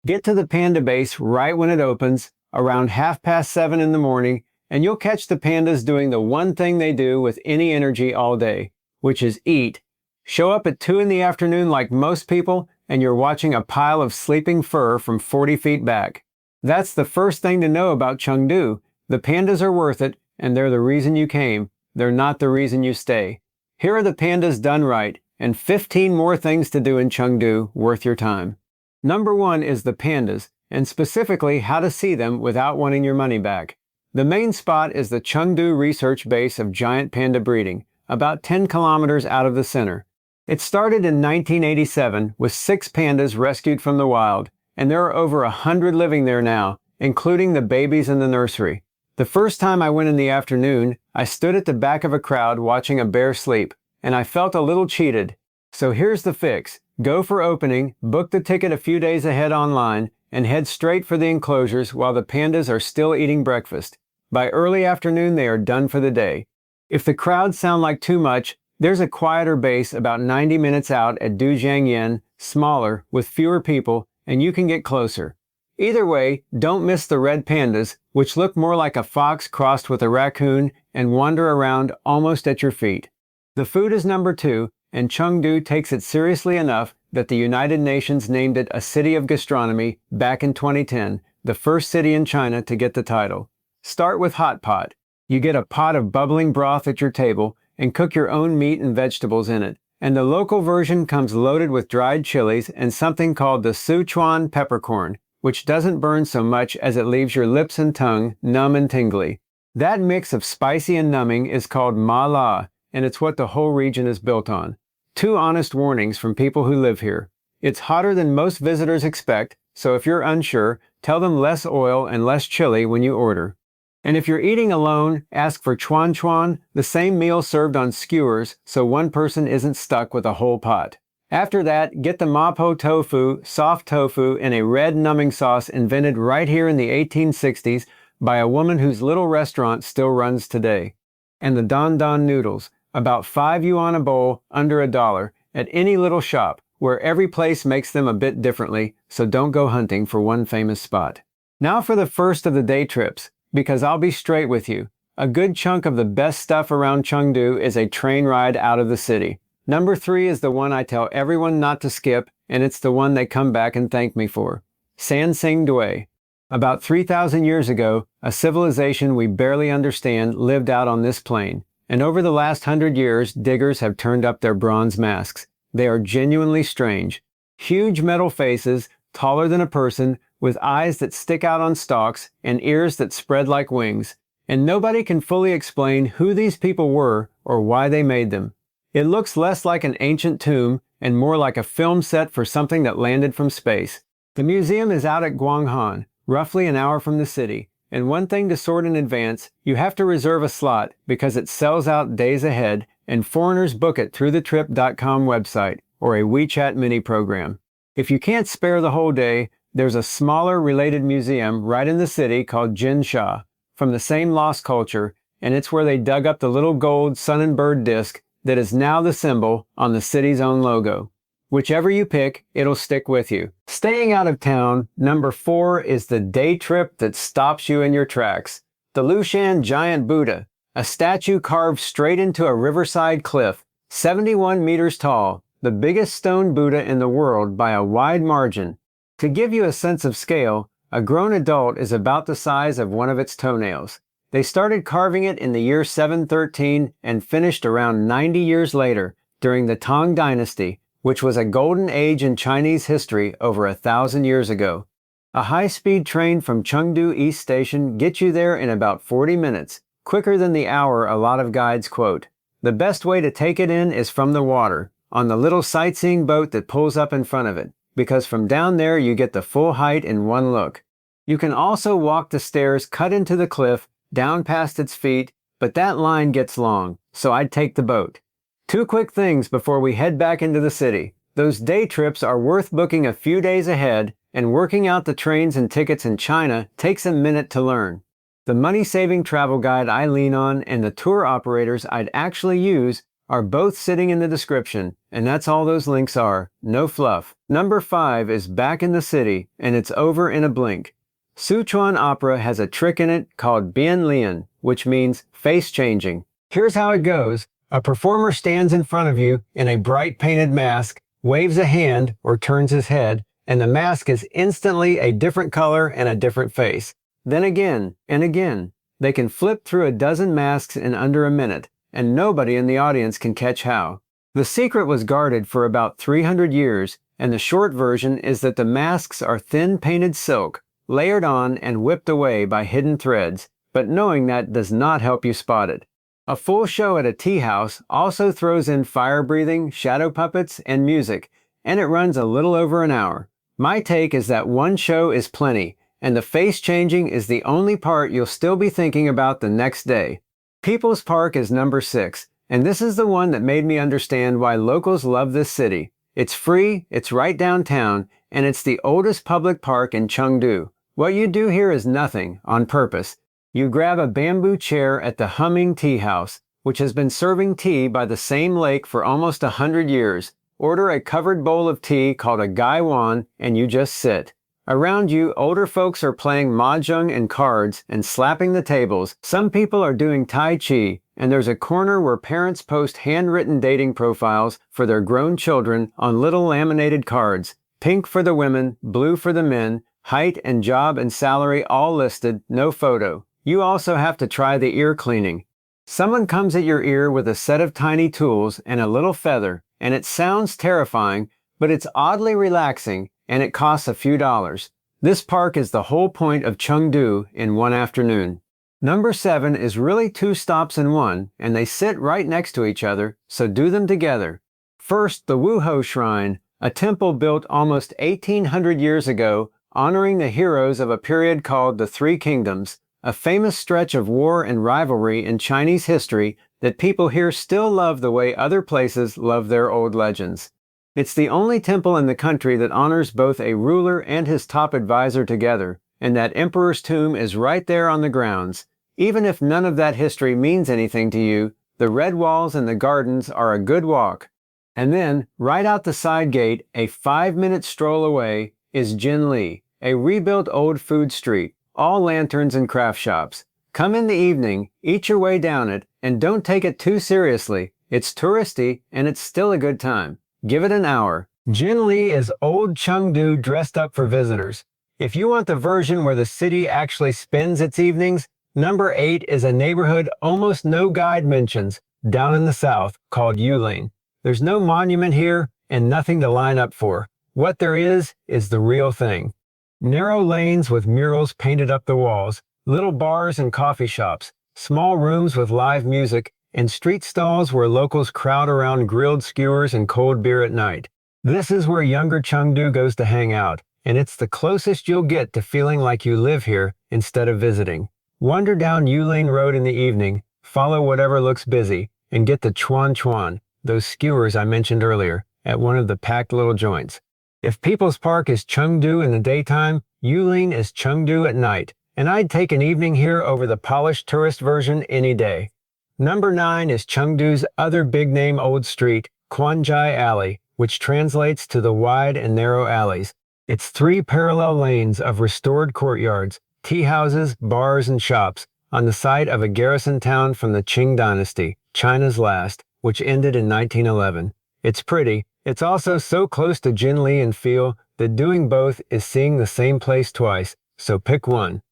Get to the panda base right when it opens, around 7:30 in the morning, and you'll catch the pandas doing the one thing they do with any energy all day, which is eat. Show up at 2 in the afternoon like most people, and you're watching a pile of sleeping fur from 40 feet back. That's the first thing to know about Chengdu. The pandas are worth it, and they're the reason you came. They're not the reason you stay. Here are the pandas done right, and 15 more things to do in Chengdu worth your time. Number 1 is the pandas, and specifically how to see them without wanting your money back. The main spot is the Chengdu research base of giant panda breeding, about 10 kilometers out of the center. It started in 1987 with 6 pandas rescued from the wild, and there are over 100 living there now, including the babies in the nursery. The first time I went in the afternoon, I stood at the back of a crowd watching a bear sleep, and I felt a little cheated. So here's the fix. Go for opening, book the ticket a few days ahead online, and head straight for the enclosures while the pandas are still eating breakfast. By early afternoon, they are done for the day. If the crowds sound like too much, there's a quieter base about 90 minutes out at Dujiangyan, smaller, with fewer people, and you can get closer. Either way, don't miss the red pandas, which look more like a fox crossed with a raccoon and wander around almost at your feet. The food is number 2, and Chengdu takes it seriously enough that the United Nations named it a city of gastronomy back in 2010, the first city in China to get the title. Start with hot pot. You get a pot of bubbling broth at your table and cook your own meat and vegetables in it. And the local version comes loaded with dried chilies and something called the Sichuan peppercorn, which doesn't burn so much as it leaves your lips and tongue numb and tingly. That mix of spicy and numbing is called ma la, and it's what the whole region is built on. 2 honest warnings from people who live here. It's hotter than most visitors expect, so if you're unsure, tell them less oil and less chili when you order. And if you're eating alone, ask for chuan chuan, the same meal served on skewers, so one person isn't stuck with a whole pot. After that, get the mapo tofu, soft tofu, in a red numbing sauce invented right here in the 1860s by a woman whose little restaurant still runs today. And the don don noodles, about 5 yuan a bowl, under $1, at any little shop, where every place makes them a bit differently, so don't go hunting for one famous spot. Now for the first of the day trips, because I'll be straight with you. A good chunk of the best stuff around Chengdu is a train ride out of the city. Number 3 is the one I tell everyone not to skip, and it's the one they come back and thank me for. Sansingdui. About 3,000 years ago, a civilization we barely understand lived out on this plain. And over the last 100 years, diggers have turned up their bronze masks. They are genuinely strange. Huge metal faces, taller than a person, with eyes that stick out on stalks and ears that spread like wings. And nobody can fully explain who these people were or why they made them. It looks less like an ancient tomb and more like a film set for something that landed from space. The museum is out at Guanghan, roughly an hour from the city. And one thing to sort in advance, you have to reserve a slot because it sells out days ahead and foreigners book it through the trip.com website or a WeChat mini program. If you can't spare the whole day, there's a smaller related museum right in the city called Jinsha, from the same lost culture, and it's where they dug up the little gold sun and bird disc that is now the symbol on the city's own logo. Whichever you pick, it'll stick with you. Staying out of town, number 4 is the day trip that stops you in your tracks. The Leshan Giant Buddha, a statue carved straight into a riverside cliff, 71 meters tall, the biggest stone Buddha in the world by a wide margin. To give you a sense of scale, a grown adult is about the size of one of its toenails. They started carving it in the year 713 and finished around 90 years later, during the Tang Dynasty, which was a golden age in Chinese history over 1,000 years ago. A high-speed train from Chengdu East Station gets you there in about 40 minutes, quicker than the hour a lot of guides quote. The best way to take it in is from the water, on the little sightseeing boat that pulls up in front of it, because from down there you get the full height in one look. You can also walk the stairs cut into the cliff, down past its feet, but that line gets long, so I'd take the boat. 2 quick things before we head back into the city. Those day trips are worth booking a few days ahead, and working out the trains and tickets in China takes a minute to learn. The money-saving travel guide I lean on and the tour operators I'd actually use are both sitting in the description, and that's all those links are, no fluff. Number 5 is back in the city, and it's over in a blink. Sichuan opera has a trick in it called Bian Lian, which means face changing. Here's how it goes. A performer stands in front of you in a bright painted mask, waves a hand or turns his head, and the mask is instantly a different color and a different face. Then again and again. They can flip through a dozen masks in under a minute, and nobody in the audience can catch how. The secret was guarded for about 300 years, and the short version is that the masks are thin painted silk, layered on and whipped away by hidden threads, but knowing that does not help you spot it. A full show at a tea house also throws in fire-breathing, shadow puppets, and music, and it runs a little over an hour. My take is that one show is plenty, and the face changing is the only part you'll still be thinking about the next day. People's Park is number 6, and this is the one that made me understand why locals love this city. It's free, it's right downtown, and it's the oldest public park in Chengdu. What you do here is nothing, on purpose. You grab a bamboo chair at the Humming Tea House, which has been serving tea by the same lake for almost 100 years. Order a covered bowl of tea called a gaiwan, and you just sit. Around you, older folks are playing mahjong and cards and slapping the tables. Some people are doing tai chi, and there's a corner where parents post handwritten dating profiles for their grown children on little laminated cards. Pink for the women, blue for the men, height and job and salary all listed, no photo. You also have to try the ear cleaning. Someone comes at your ear with a set of tiny tools and a little feather, and it sounds terrifying, but it's oddly relaxing, and it costs a few dollars. This park is the whole point of Chengdu in one afternoon. Number 7 is really 2 stops in one, and they sit right next to each other, so do them together. First, the Wuho Shrine, a temple built almost 1800 years ago, honoring the heroes of a period called the Three Kingdoms, a famous stretch of war and rivalry in Chinese history that people here still love the way other places love their old legends. It's the only temple in the country that honors both a ruler and his top advisor together, and that emperor's tomb is right there on the grounds. Even if none of that history means anything to you, the red walls and the gardens are a good walk. And then, right out the side gate, a 5-minute stroll away, is Jinli, a rebuilt old food street, all lanterns and craft shops. Come in the evening, eat your way down it, and don't take it too seriously. It's touristy, and it's still a good time. Give it an hour. Jinli is old Chengdu dressed up for visitors. If you want the version where the city actually spends its evenings, number 8 is a neighborhood almost no guide mentions, down in the south, called Yulin. There's no monument here, and nothing to line up for. What there is the real thing. Narrow lanes with murals painted up the walls, little bars and coffee shops, small rooms with live music, and street stalls where locals crowd around grilled skewers and cold beer at night. This is where younger Chengdu goes to hang out, and it's the closest you'll get to feeling like you live here instead of visiting. Wander down Yulin Road in the evening, follow whatever looks busy, and get the chuan, those skewers I mentioned earlier, at one of the packed little joints. If People's Park is Chengdu in the daytime, Yulin is Chengdu at night, and I'd take an evening here over the polished tourist version any day. Number 9 is Chengdu's other big-name old street, Kuanzhai Alley, which translates to the wide and narrow alleys. It's 3 parallel lanes of restored courtyards, tea houses, bars, and shops, on the site of a garrison town from the Qing dynasty, China's last, which ended in 1911. It's pretty. It's also so close to Jinli in feel that doing both is seeing the same place twice, so pick one.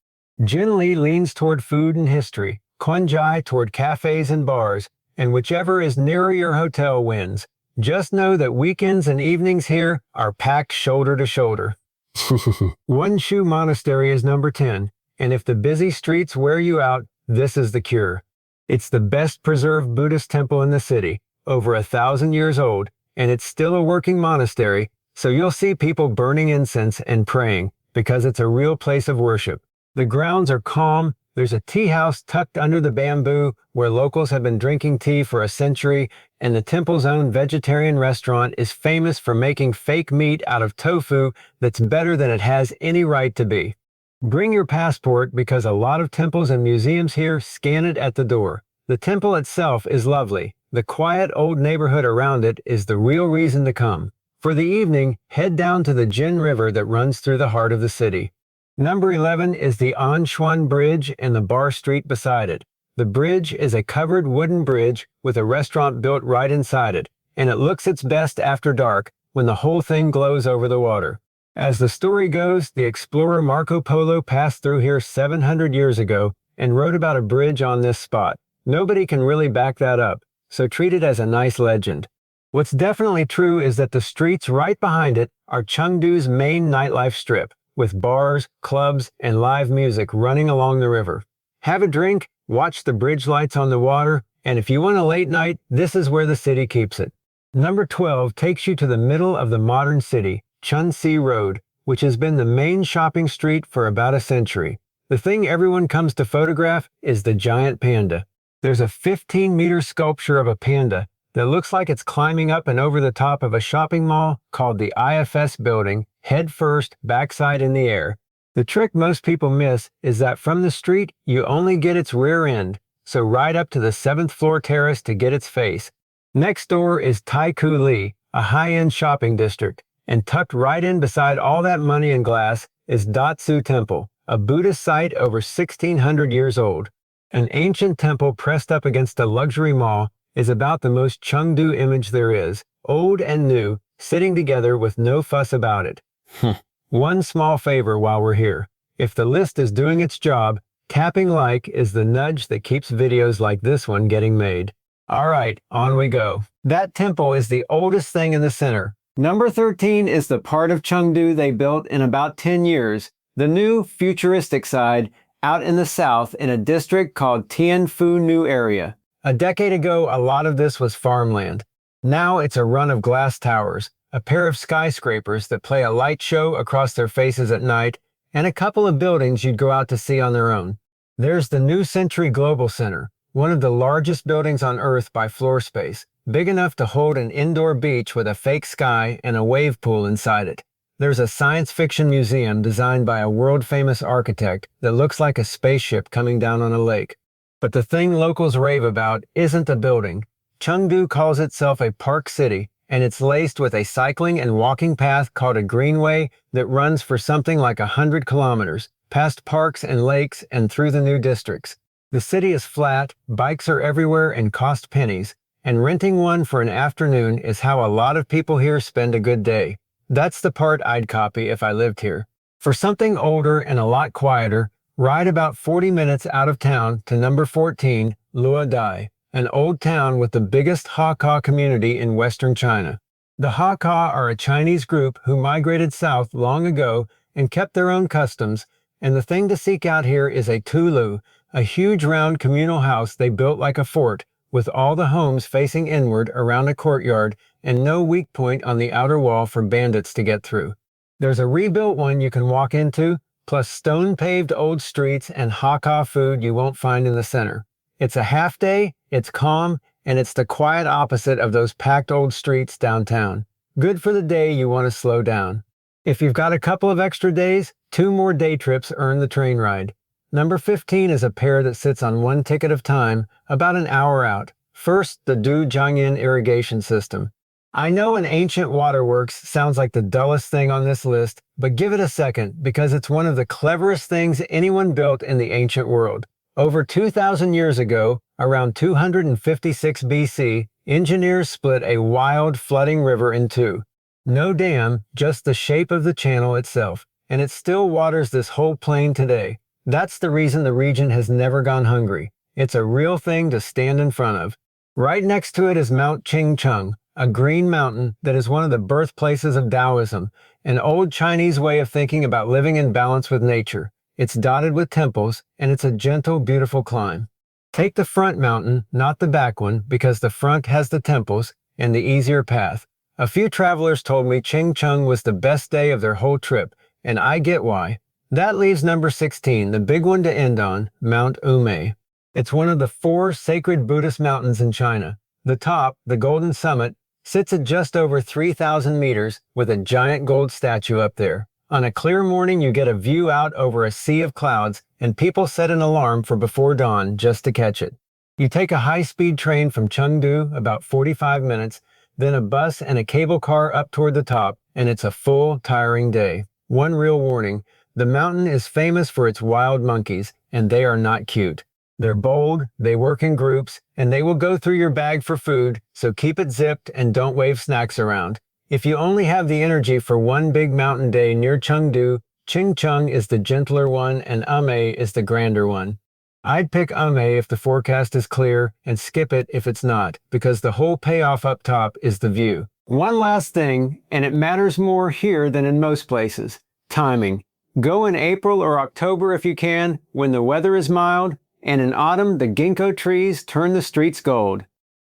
Jinli leans toward food and history, Kuanzhai toward cafes and bars, and whichever is nearer your hotel wins. Just know that weekends and evenings here are packed shoulder to shoulder. Wenshu Monastery is number 10, and if the busy streets wear you out, this is the cure. It's the best preserved Buddhist temple in the city, over 1,000 years old, and it's still a working monastery, so you'll see people burning incense and praying, because it's a real place of worship. The grounds are calm. There's a tea house tucked under the bamboo where locals have been drinking tea for a century, and the temple's own vegetarian restaurant is famous for making fake meat out of tofu that's better than it has any right to be. Bring your passport because a lot of temples and museums here scan it at the door. The temple itself is lovely, The quiet old neighborhood around it is the real reason to come. For the evening, head down to the Jin River that runs through the heart of the city. Number 11 is the Anshun Bridge and the bar street beside it. The bridge is a covered wooden bridge with a restaurant built right inside it, and it looks its best after dark when the whole thing glows over the water. As the story goes, the explorer Marco Polo passed through here 700 years ago and wrote about a bridge on this spot. Nobody can really back that up, so treat it as a nice legend. What's definitely true is that the streets right behind it are Chengdu's main nightlife strip, with bars, clubs, and live music running along the river. Have a drink, watch the bridge lights on the water, and if you want a late night, this is where the city keeps it. Number 12 takes you to the middle of the modern city, Chunxi Road, which has been the main shopping street for about a century. The thing everyone comes to photograph is the giant panda. There's a 15-meter sculpture of a panda that looks like it's climbing up and over the top of a shopping mall called the IFS building, head first, backside in the air. The trick most people miss is that from the street, you only get its rear end, so ride up to the 7th floor terrace to get its face. Next door is Taiku Li, a high-end shopping district, and tucked right in beside all that money and glass is Datsu Temple, a Buddhist site over 1,600 years old. An ancient temple pressed up against a luxury mall is about the most Chengdu image there is, old and new, sitting together with no fuss about it. One small favor while we're here. If the list is doing its job, tapping like is the nudge that keeps videos like this one getting made. All right, on we go. That temple is the oldest thing in the center. Number 13 is the part of Chengdu they built in about 10 years, the new futuristic side out in the south in a district called Tianfu New Area. A decade ago, a lot of this was farmland. Now it's a run of glass towers, a pair of skyscrapers that play a light show across their faces at night, and a couple of buildings you'd go out to see on their own. There's the New Century Global Center, one of the largest buildings on Earth by floor space, big enough to hold an indoor beach with a fake sky and a wave pool inside it. There's a science fiction museum designed by a world-famous architect that looks like a spaceship coming down on a lake. But the thing locals rave about isn't a building. Chengdu calls itself a park city, and it's laced with a cycling and walking path called a greenway that runs for something like 100 kilometers, past parks and lakes and through the new districts. The city is flat, bikes are everywhere and cost pennies, and renting one for an afternoon is how a lot of people here spend a good day. That's the part I'd copy if I lived here. For something older and a lot quieter, ride about 40 minutes out of town to number 14, Luodai, an old town with the biggest Hakka community in western China. The Hakka are a Chinese group who migrated south long ago and kept their own customs, and the thing to seek out here is a tulu, a huge round communal house they built like a fort, with all the homes facing inward around a courtyard and no weak point on the outer wall for bandits to get through. There's a rebuilt one you can walk into, plus stone-paved old streets and Hakka food you won't find in the center. It's a half day, it's calm, and it's the quiet opposite of those packed old streets downtown. Good for the day you want to slow down. If you've got a couple of extra days, 2 more day trips earn the train ride. Number 15 is a pair that sits on one ticket of time, about an hour out. First, the Du Jiangyin irrigation system. I know an ancient waterworks sounds like the dullest thing on this list, but give it a second because it's one of the cleverest things anyone built in the ancient world. Over 2,000 years ago, around 256 BC, engineers split a wild flooding river in two. No dam, just the shape of the channel itself, and it still waters this whole plain today. That's the reason the region has never gone hungry. It's a real thing to stand in front of. Right next to it is Mount Qingcheng, a green mountain that is one of the birthplaces of Taoism, an old Chinese way of thinking about living in balance with nature. It's dotted with temples, and it's a gentle, beautiful climb. Take the front mountain, not the back one, because the front has the temples and the easier path. A few travelers told me Qingcheng was the best day of their whole trip, and I get why. That leaves number 16, the big one to end on, Mount Umei. It's one of the 4 sacred Buddhist mountains in China. The top, the Golden Summit, sits at just over 3,000 meters with a giant gold statue up there. On a clear morning, you get a view out over a sea of clouds, and people set an alarm for before dawn just to catch it. You take a high-speed train from Chengdu, about 45 minutes, then a bus and a cable car up toward the top, and it's a full, tiring day. One real warning, the mountain is famous for its wild monkeys, and they are not cute. They're bold, they work in groups, and they will go through your bag for food, so keep it zipped and don't wave snacks around. If you only have the energy for one big mountain day near Chengdu, Chingcheng is the gentler one and Ame is the grander one. I'd pick Ame if the forecast is clear and skip it if it's not, because the whole payoff up top is the view. One last thing, and it matters more here than in most places, timing. Go in April or October if you can, when the weather is mild, and in autumn the ginkgo trees turn the streets gold.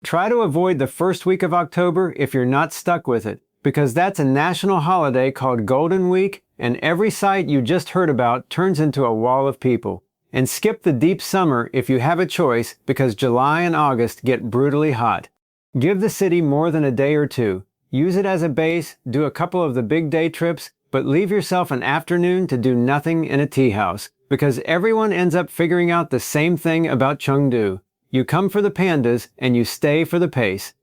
Try to avoid the first week of October if you're not stuck with it, because that's a national holiday called Golden Week, and every site you just heard about turns into a wall of people. And skip the deep summer if you have a choice, because July and August get brutally hot. Give the city more than a day or two. Use it as a base, do a couple of the big day trips, but leave yourself an afternoon to do nothing in a tea house, because everyone ends up figuring out the same thing about Chengdu. You come for the pandas and you stay for the pace.